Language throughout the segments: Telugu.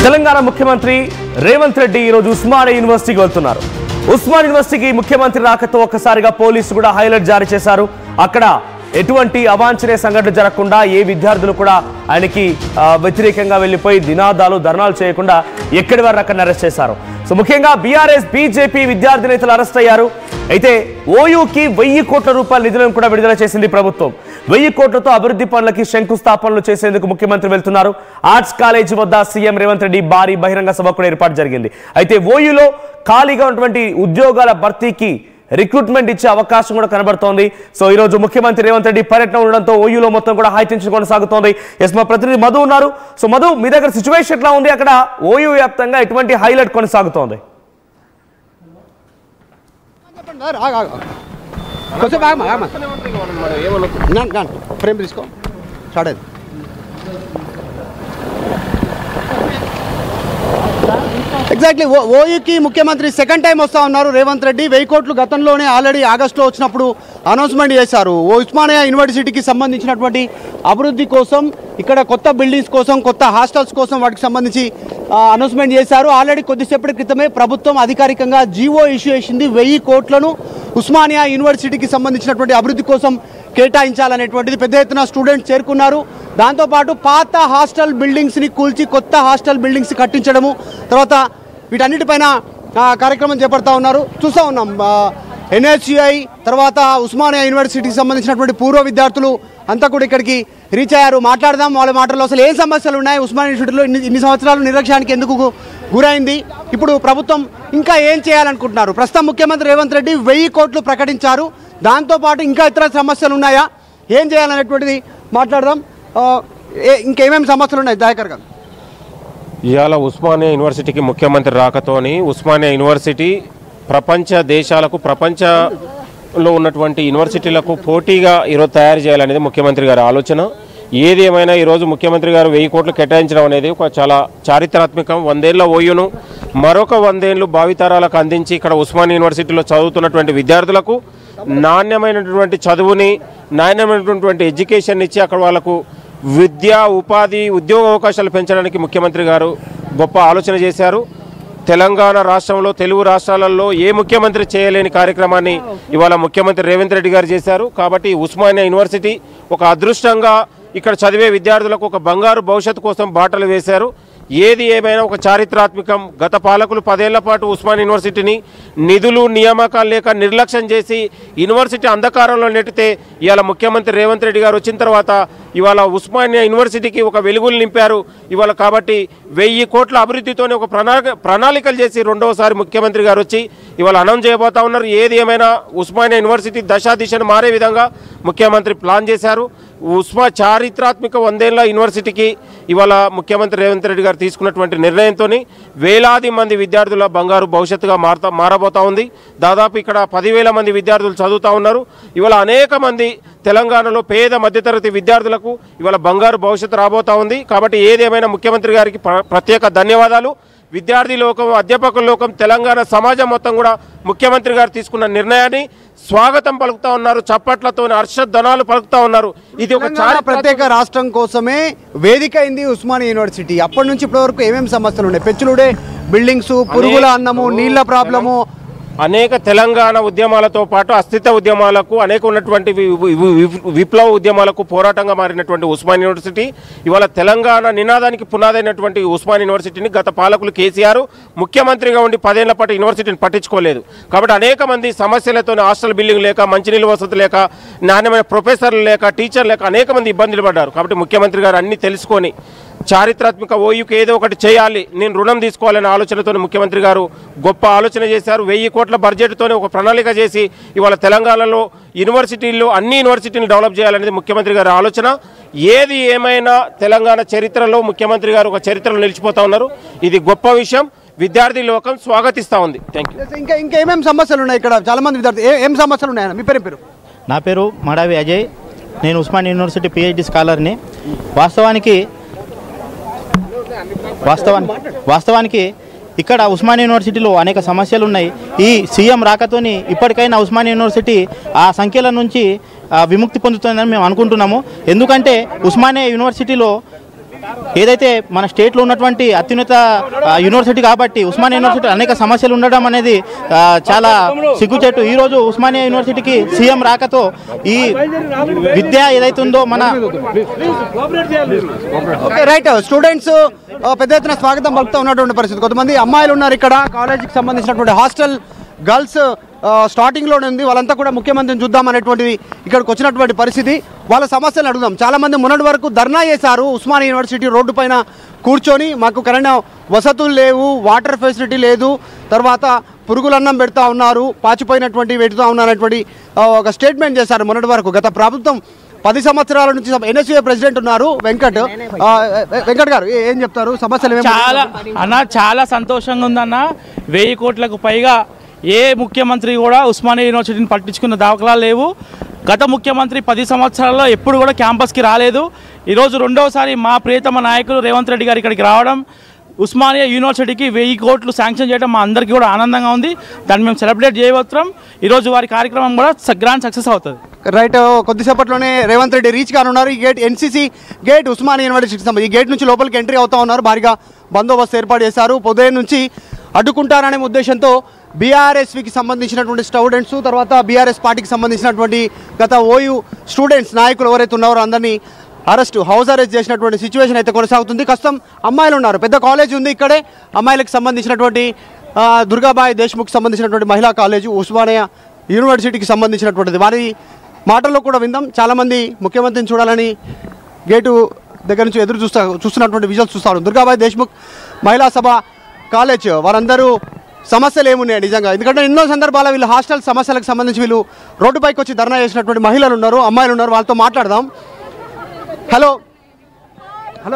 తెలంగాణ ముఖ్యమంత్రి రేవంత్ రెడ్డి ఈ రోజు ఉస్మానియా యూనివర్సిటీకి వెళ్తున్నారు. ఉస్మానియా యూనివర్సిటీకి ముఖ్యమంత్రి రాకతో ఒక్కసారిగా పోలీసులు కూడా హైలైట్ జారీ చేశారు. అక్కడ ఎటువంటి అవాంఛనీయ సంఘటనలు జరగకుండా ఏ విద్యార్థులు కూడా ఆయనకి వ్యతిరేకంగా వెళ్ళిపోయి నినాదాలు ధర్నాలు చేయకుండా ఎక్కడి వారు అక్కడ అరెస్ట్ చేశారు. సో ముఖ్యంగా బీఆర్ఎస్ బీజేపీ విద్యార్థి నేతలు అరెస్ట్ అయ్యారు. అయితే ఓయూకి 1000 కోట్ల రూపాయల నిధులను కూడా విడుదల చేసింది ప్రభుత్వం. 1000 కోట్లతో అభివృద్ధి పనులకి శంకుస్థాపనలు చేసేందుకు ముఖ్యమంత్రి వెళ్తున్నారు. ఆర్ట్స్ కాలేజీ వద్ద సీఎం రేవంత్ రెడ్డి భారీ బహిరంగ సభ కూడా ఏర్పాటు జరిగింది. అయితే ఓయూలో ఖాళీగా ఉన్నటువంటి ఉద్యోగాల భర్తీకి రిక్రూట్మెంట్ ఇచ్చే అవకాశం కూడా కనబడుతోంది. సో ఈ రోజు ముఖ్యమంత్రి రేవంత్ రెడ్డి పర్యటన ఉండడంతో ఓయూలో మొత్తం కూడా హైటెన్షన్ కొనసాగుతోంది. ఎస్, మా ప్రతినిధి మధు ఉన్నారు. సో మధు, మీ దగ్గర సిచ్యువేషన్ ఎట్లా ఉంది? అక్కడ ఓయూ వ్యాప్తంగా ఎటువంటి హైలైట్ కొనసాగుతోంది? ఎగ్జాక్ట్లీ ఓయూకి ముఖ్యమంత్రి సెకండ్ టైం వస్తూ ఉన్నారు రేవంత్ రెడ్డి. 1000 కోట్లు గతంలోనే ఆల్రెడీ ఆగస్టులో వచ్చినప్పుడు అనౌన్స్మెంట్ చేశారు. ఉస్మానియా యూనివర్సిటీకి సంబంధించినటువంటి అభివృద్ధి కోసం, ఇక్కడ కొత్త బిల్డింగ్స్ కోసం, కొత్త హాస్టల్స్ కోసం వాటికి సంబంధించి అనౌన్స్మెంట్ చేశారు. ఆల్రెడీ కొద్దిసేపటి క్రితమే ప్రభుత్వం అధికారికంగా జీవో ఇష్యూ చేసింది. 1000 కోట్లను ఉస్మానియా యూనివర్సిటీకి సంబంధించినటువంటి అభివృద్ధి కోసం కేటాయించాలనేటువంటిది. పెద్ద ఎత్తున స్టూడెంట్స్ చేరుకున్నారు. దాంతోపాటు పాత హాస్టల్ బిల్డింగ్స్ని కూల్చి కొత్త హాస్టల్ బిల్డింగ్స్ కట్టించడము, తర్వాత వీటన్నిటిపైన కార్యక్రమం చేపడతా ఉన్నారు. చూస్తూ ఉన్నాం ఎన్ఎస్యుఐ, తర్వాత ఉస్మానియా యూనివర్సిటీకి సంబంధించినటువంటి పూర్వ విద్యార్థులు అంతా కూడా ఇక్కడికి రీచ్ అయ్యారు. మాట్లాడదాం వాళ్ళ మాటల్లో. అసలు ఏ సమస్యలు ఉన్నాయి ఉస్మానియా యూనివర్సిటీలో? ఇన్ని సంవత్సరాలు నిర్లక్ష్యానికి ఎందుకు గురైంది? ఇప్పుడు ప్రభుత్వం ఇంకా ఏం చేయాలనుకుంటున్నారు? ప్రస్తుతం ముఖ్యమంత్రి రేవంత్ రెడ్డి 1000 కోట్లు ప్రకటించారు. దాంతోపాటు ఇంకా ఇతర సమస్యలు ఉన్నాయా? ఏం చేయాలనేటువంటిది మాట్లాడదాం. ఇంకేమేమి సమస్యలు ఉన్నాయి దయాకర్ గారు? ఇవాళ ఉస్మానియా యూనివర్సిటీకి ముఖ్యమంత్రి రాకతోని ఉస్మానియా యూనివర్సిటీ ప్రపంచ దేశాలకు, ప్రపంచంలో ఉన్నటువంటి యూనివర్సిటీలకు పోటీగా ఈరోజు తయారు చేయాలనేది ముఖ్యమంత్రి గారి ఆలోచన. ఏది ఏమైనా ఈరోజు ముఖ్యమంత్రి గారు 1000 కోట్లు కేటాయించడం అనేది ఒక చాలా చారిత్రాత్మకం. 100 ఏళ్ల ఓయూను మరొక 100 ఏళ్ళు భావితరాలకు అందించి ఇక్కడ ఉస్మానియా యూనివర్సిటీలో చదువుతున్నటువంటి విద్యార్థులకు నాణ్యమైనటువంటి చదువుని, నాణ్యమైనటువంటి ఎడ్యుకేషన్ ఇచ్చి అక్కడ వాళ్ళకు విద్య, ఉపాధి, ఉద్యోగ అవకాశాలు పెంచడానికి ముఖ్యమంత్రి గారు గొప్ప ఆలోచన చేశారు. తెలంగాణ రాష్ట్రంలో, తెలుగు రాష్ట్రాలలో ఏ ముఖ్యమంత్రి చేయలేని కార్యక్రమాన్ని ఇవాళ ముఖ్యమంత్రి రేవంత్ రెడ్డి గారు చేశారు. కాబట్టి ఉస్మానియా యూనివర్సిటీ ఒక అదృష్టంగా ఇక్కడ చదివే విద్యార్థులకు ఒక బంగారు భవిష్యత్తు కోసం బాటలు వేశారు. ఏది ఏమైనా ఒక చారిత్రాత్మకం. గత పాలకులు 10 ఏళ్ల పాటు ఉస్మానియా యూనివర్సిటీని నిధులు, నియామకాలు లేక నిర్లక్ష్యం చేసి యూనివర్సిటీ అంధకారంలో నెట్టితే ఇవాళ ముఖ్యమంత్రి రేవంత్ రెడ్డి గారు వచ్చిన తర్వాత ఇవాళ ఉస్మానియా యూనివర్సిటీకి ఒక వెలుగులు నింపారు ఇవాళ. కాబట్టి 1000 కోట్ల అభివృద్ధితోనే ఒక ప్రణాళికలు చేసి రెండవసారి ముఖ్యమంత్రి గారు వచ్చి ఇవాళ అనౌన్స్ చేయబోతా ఉన్నారు. ఏది ఏమైనా ఉస్మానియా యూనివర్సిటీ దశాదిశను మారే విధంగా ముఖ్యమంత్రి ప్లాన్ చేశారు. చారిత్రాత్మక 100 ఏళ్ల యూనివర్సిటీకి ఇవాళ ముఖ్యమంత్రి రేవంత్ రెడ్డి గారు తీసుకున్నటువంటి నిర్ణయంతో వేలాది మంది విద్యార్థుల బంగారు భవిష్యత్తుగా మారబోతా ఉంది. దాదాపు ఇక్కడ 10,000 మంది విద్యార్థులు చదువుతూ ఉన్నారు. ఇవాళ అనేక మంది తెలంగాణలో పేద మధ్యతరగతి విద్యార్థులకు ఇవాళ బంగారు భవిష్యత్తు రాబోతా ఉంది. కాబట్టి ఏదేమైనా ముఖ్యమంత్రి గారికి ప్రత్యేక ధన్యవాదాలు. విద్యార్థి లోకం, అధ్యాపకుల లోకం, తెలంగాణ సమాజం మొత్తం కూడా ముఖ్యమంత్రి గారు తీసుకున్న నిర్ణయాన్ని స్వాగతం పలుకుతా ఉన్నారు. చప్పట్లతో హర్షధ్వనాలు పలుకుతా ఉన్నారు. ఇది ఒక చాలా ప్రత్యేక రాష్ట్రం కోసమే వేదిక అయింది ఉస్మానియా యూనివర్సిటీ. అప్పటి నుంచి ఇప్పటి వరకు ఏమేమి సమస్యలు ఉన్నాయి? పెచ్చులుడే బిల్డింగ్స్, పురుగుల అన్నము, నీళ్ల ప్రాబ్లము, అనేక తెలంగాణ ఉద్యమాలతో పాటు అస్తిత్వ ఉద్యమాలకు, అనేక ఉన్నటువంటి విప్లవ ఉద్యమాలకు పోరాటంగా మారినటువంటి ఉస్మానియా యూనివర్సిటీ ఇవాళ తెలంగాణ నినాదానికి పునాదైనటువంటి ఉస్మానియా యూనివర్సిటీని గత పాలకులు కేసీఆర్ ముఖ్యమంత్రిగా ఉండి 10 ఏళ్ల పాటు యూనివర్సిటీని పట్టించుకోలేదు. కాబట్టి అనేక మంది సమస్యలతో హాస్టల్ బిల్డింగ్ లేక, మంచినీళ్ళ వసతి లేక, నాణ్యమైన ప్రొఫెసర్లు లేక, టీచర్లు లేక అనేక మంది ఇబ్బందులు పడ్డారు. కాబట్టి ముఖ్యమంత్రి గారు అన్ని తెలుసుకొని చారిత్రాత్మక ఓయూకి ఏదో ఒకటి చేయాలి, నేను రుణం తీసుకోవాలనే ఆలోచనతో ముఖ్యమంత్రి గారు గొప్ప ఆలోచన చేశారు. 1000 కోట్ల బడ్జెట్తోనే ఒక ప్రణాళిక చేసి ఇవాళ తెలంగాణలో యూనివర్సిటీల్లో అన్ని యూనివర్సిటీలు డెవలప్ చేయాలనేది ముఖ్యమంత్రి గారి ఆలోచన. ఏది ఏమైనా తెలంగాణ చరిత్రలో ముఖ్యమంత్రి గారు ఒక చరిత్రలో నిలిచిపోతా ఉన్నారు. ఇది గొప్ప విషయం. విద్యార్థి లోకం స్వాగతిస్తూ ఉంది. Thank you. ఇంకా ఏమేమి సమస్యలు ఉన్నాయి ఇక్కడ? చాలా మంది విద్యార్థులు ఏం సమస్యలు ఉన్నాయన్న? మీ పేరు? నా పేరు మడావి అజయ్. నేను ఉస్మానియా యూనివర్సిటీ PhD స్కాలర్ని. వాస్తవానికి ఇక్కడ ఉస్మానియా యూనివర్సిటీలో అనేక సమస్యలు ఉన్నాయి. ఈ సీఎం రాకతోని ఇప్పటికైనా ఉస్మానియా యూనివర్సిటీ ఆ సంఖ్యల నుంచి విముక్తి పొందుతుందని మేము అనుకుంటున్నాము. ఎందుకంటే ఉస్మానియా యూనివర్సిటీలో ఏదైతే మన స్టేట్లో ఉన్నటువంటి అత్యున్నత యూనివర్సిటీ కాబట్టి ఉస్మానియా యూనివర్సిటీ అనేక సమస్యలు ఉండడం అనేది చాలా సిగ్గుచేటు. ఈరోజు ఉస్మానియా యూనివర్సిటీకి సీఎం రాకతో ఈ విద్య ఏదైతే ఉందో మన రైట్ స్టూడెంట్స్ పెద్ద ఎత్తున స్వాగతం పలుకుతూ ఉన్నటువంటి పరిస్థితి. కొంతమంది అమ్మాయిలు ఉన్నారు ఇక్కడ, కాలేజీకి సంబంధించినటువంటి హాస్టల్ గర్ల్స్ స్టార్టింగ్లోనే ఉంది. వాళ్ళంతా కూడా ముఖ్యమంత్రిని చూద్దాం అనేటువంటిది ఇక్కడికి వచ్చినటువంటి పరిస్థితి. వాళ్ళ సమస్యలు అడుగుదాం. చాలామంది మొన్నటి వరకు ధర్నా చేశారు ఉస్మానియా యూనివర్సిటీ రోడ్డు పైన కూర్చొని. మాకు కరెంట్ వసతులు లేవు, వాటర్ ఫెసిలిటీ లేదు, తర్వాత పురుగులన్నం పెడతా ఉన్నారు, పాచిపోయినటువంటి పెడుతూ ఉన్నారనేటువంటి ఒక స్టేట్మెంట్ చేశారు మొన్నటి వరకు. గత ప్రభుత్వం 10 సంవత్సరాల నుంచి ఎన్ఎస్యూఏ ప్రెసిడెంట్ ఉన్నారు వెంకట్ గారు, ఏం చెప్తారు? సమస్యలు చాలా సంతోషంగా ఉందన్న. 1000 కోట్లకు పైగా ఏ ముఖ్యమంత్రి కూడా ఉస్మానియా యూనివర్సిటీని పట్టించుకున్న దాఖలాలు లేవు. గత ముఖ్యమంత్రి 10 సంవత్సరాల్లో ఎప్పుడు కూడా క్యాంపస్కి రాలేదు. ఈరోజు రెండోసారి మా ప్రియతమ నాయకులు రేవంత్ రెడ్డి గారు ఇక్కడికి రావడం, ఉస్మానియా యూనివర్సిటీకి 1000 కోట్లు శాంక్షన్ చేయడం మా అందరికీ కూడా ఆనందంగా ఉంది. దాన్ని మేము సెలబ్రేట్ చేయబోతున్నాం. ఈరోజు వారి కార్యక్రమం కూడా గ్రాండ్ సక్సెస్ అవుతుంది. రైట్, కొద్దిసేపట్లోనే రేవంత్ రెడ్డి రీచ్ కానున్నారు. ఈ గేట్ ఎన్సీసీ గేట్ ఉస్మానియా యూనివర్సిటీకి సంబంధించి ఈ గేట్ నుంచి లోపలికి ఎంట్రీ అవుతా ఉన్నారు. భారీగా బందోబస్తు ఏర్పాటు చేశారు. ఉదయం నుంచి అడ్డుకుంటారనే ఉద్దేశంతో బీఆర్ఎస్కి సంబంధించినటువంటి స్టూడెంట్స్, తర్వాత బీఆర్ఎస్ పార్టీకి సంబంధించినటువంటి గత ఓయూ స్టూడెంట్స్ నాయకులు ఎవరైతే ఉన్నారో అందరినీ హౌస్ అరెస్ట్ చేసినటువంటి సిచ్యువేషన్ అయితే కొనసాగుతుంది. కష్టం అమ్మాయిలు ఉన్నారు, పెద్ద కాలేజ్ ఉంది ఇక్కడే. అమ్మాయిలకు సంబంధించినటువంటి దుర్గాబాయి దేశ్ముఖ్ సంబంధించినటువంటి మహిళా కాలేజు ఉస్మానియా యూనివర్సిటీకి సంబంధించినటువంటిది. వారి మాటల్లో కూడా విందాం. చాలామంది ముఖ్యమంత్రిని చూడాలని గేటు దగ్గర నుంచి ఎదురు చూస్తున్నటువంటి విజువల్స్ చూస్తారు. దుర్గాబాయి దేశ్ముఖ్ మహిళా సభ కాలేజ్ వారందరూ సమస్యలు ఏమున్నాయి నిజంగా? ఎందుకంటే ఎన్నో సందర్భాల్లో వీళ్ళు హాస్టల్ సమస్యలకు సంబంధించి వీళ్ళు రోడ్డుపైకి వచ్చి ధర్నా చేసినటువంటి మహిళలు ఉన్నారు, అమ్మాయిలు ఉన్నారు. వాళ్ళతో మాట్లాడదాం. హలో,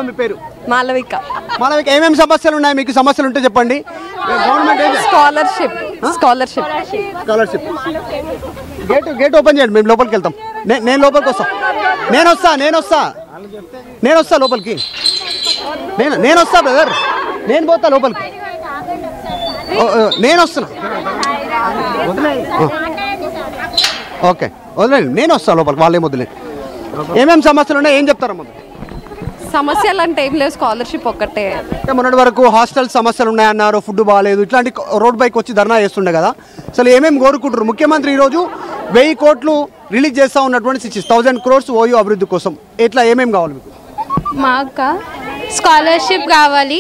మీ పేరు? మాలవిక. ఏమేమి సమస్యలు ఉన్నాయి మీకు? సమస్యలు ఉంటే చెప్పండి. గవర్నమెంట్ స్కాలర్షిప్ గేట్ ఓపెన్ చేయండి, మేము లోపలికి వెళ్తాం. నేను లోపలికి వస్తా, నేను వస్తా లోపలికి, నేను వస్తా బ్రదర్, నేను పోతా లోపలికి, నేను వస్తున్నా. ఓకే వదిలేండి, నేను వస్తా లోపలికి, వాళ్ళేం వదిలేదు. ఏమేమి సమస్యలు ఉన్నాయి ఏం చెప్తారమ్మా? సమస్యలు అంటే ఏం లేవు, స్కాలర్షిప్ ఒక్కటే. మొన్నటి వరకు హాస్టల్ సమస్యలు ఉన్నాయన్నారు, ఫుడ్ బాగాలేదు, ఇట్లాంటి రోడ్ బైక్ వచ్చి ధర్నా చేస్తుండే కదా. అసలు ఏమేమి కోరుకుంటారు? ముఖ్యమంత్రి ఈరోజు 1000 కోట్లు రిలీజ్ చేస్తూ ఉన్నటువంటి 1000 crores ఓయూ అభివృద్ధి కోసం. ఇట్లా ఏమేమి కావాలి మీకు? మాకు స్కాలర్షిప్ కావాలి,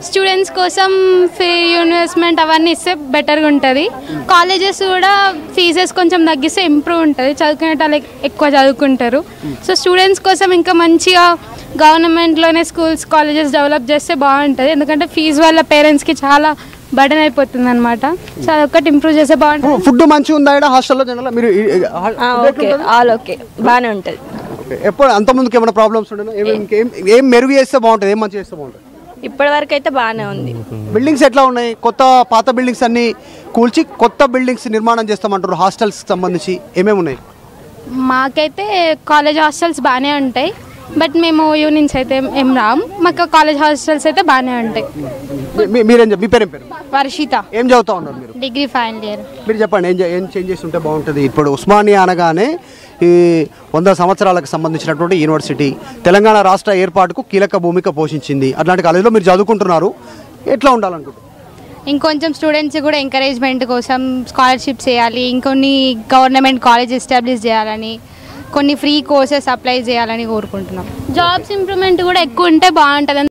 స్టూడెంట్స్ కోసం ఫీ ఇన్వెస్ట్మెంట్ అవన్నీ ఇస్తే బెటర్గా ఉంటుంది. కాలేజెస్ కూడా ఫీజెస్ కొంచెం తగ్గిస్తే ఇంప్రూవ్ ఉంటుంది, చదువుకునే వాళ్ళు ఎక్కువ చదువుకుంటారు. సో స్టూడెంట్స్ కోసం ఇంకా మంచిగా గవర్నమెంట్లోనే స్కూల్స్ కాలేజెస్ డెవలప్ చేస్తే బాగుంటుంది. ఎందుకంటే ఫీజు వల్ల పేరెంట్స్కి చాలా బర్డెన్ అయిపోతుంది అనమాట. సో అదొక్కటి ఇంప్రూవ్ చేస్తే బాగుంటుంది. ఫుడ్ మంచిగా ఉందా ఇక్కడ హాస్టల్లో? మీరు ఓకే బాగానే ఉంటుంది. ఎప్పుడు అంతకుముందుకు ఏమైనా ప్రాబ్లమ్స్ ఉండేనా? ఏం మెరుగు చేస్తే బాగుంటుంది, ఏం మంచిగా చేస్తే బాగుంటుంది? ఇప్పటి వరకు అయితే బాగానే ఉంది. బిల్డింగ్స్ ఎట్లా ఉన్నాయి? పాత బిల్డింగ్స్ అన్ని కూల్చి కొత్త బిల్డింగ్స్ నిర్మాణం చేస్తామంటారు. హాస్టల్స్ సంబంధించి ఏమేమి ఉన్నాయి? మాకైతే కాలేజ్ హాస్టల్స్ బాగానే ఉంటాయి, బట్ మేము యూనియన్స్ అయితే ఏం రాము. మాకు కాలేజ్ హాస్టల్స్ అయితే బాగానే ఉంటాయి. మీ పేరు? వర్షిత. ఏం చదువుతా ఉన్నారు మీరు? Degree final year. మీరు చెప్పండి, ఏం చేంజెస్ ఉంటే బాగుంటుంది? ఇప్పుడు ఉస్మానియా అనగానే ఈ 100 సంవత్సరాలకు సంబంధించినటువంటి యూనివర్సిటీ, తెలంగాణ రాష్ట్ర ఏర్పాటుకు కీలక భూమిక పోషించింది. అట్లాంటి కాలేజీలో మీరు చదువుకుంటున్నారు, ఎట్లా ఉండాలనుకుంటున్నారు? ఇంకొంచెం స్టూడెంట్స్ కూడా ఎంకరేజ్మెంట్ కోసం స్కాలర్షిప్స్ చేయాలి, ఇంకొన్ని గవర్నమెంట్ కాలేజ్ ఎస్టాబ్లిష్ చేయాలని, కొన్ని ఫ్రీ కోర్సెస్ అప్లై చేయాలని కోరుకుంటున్నాం. జాబ్స్ ఇంప్రూవ్మెంట్ కూడా ఎక్కువ ఉంటే బాగుంటుంది.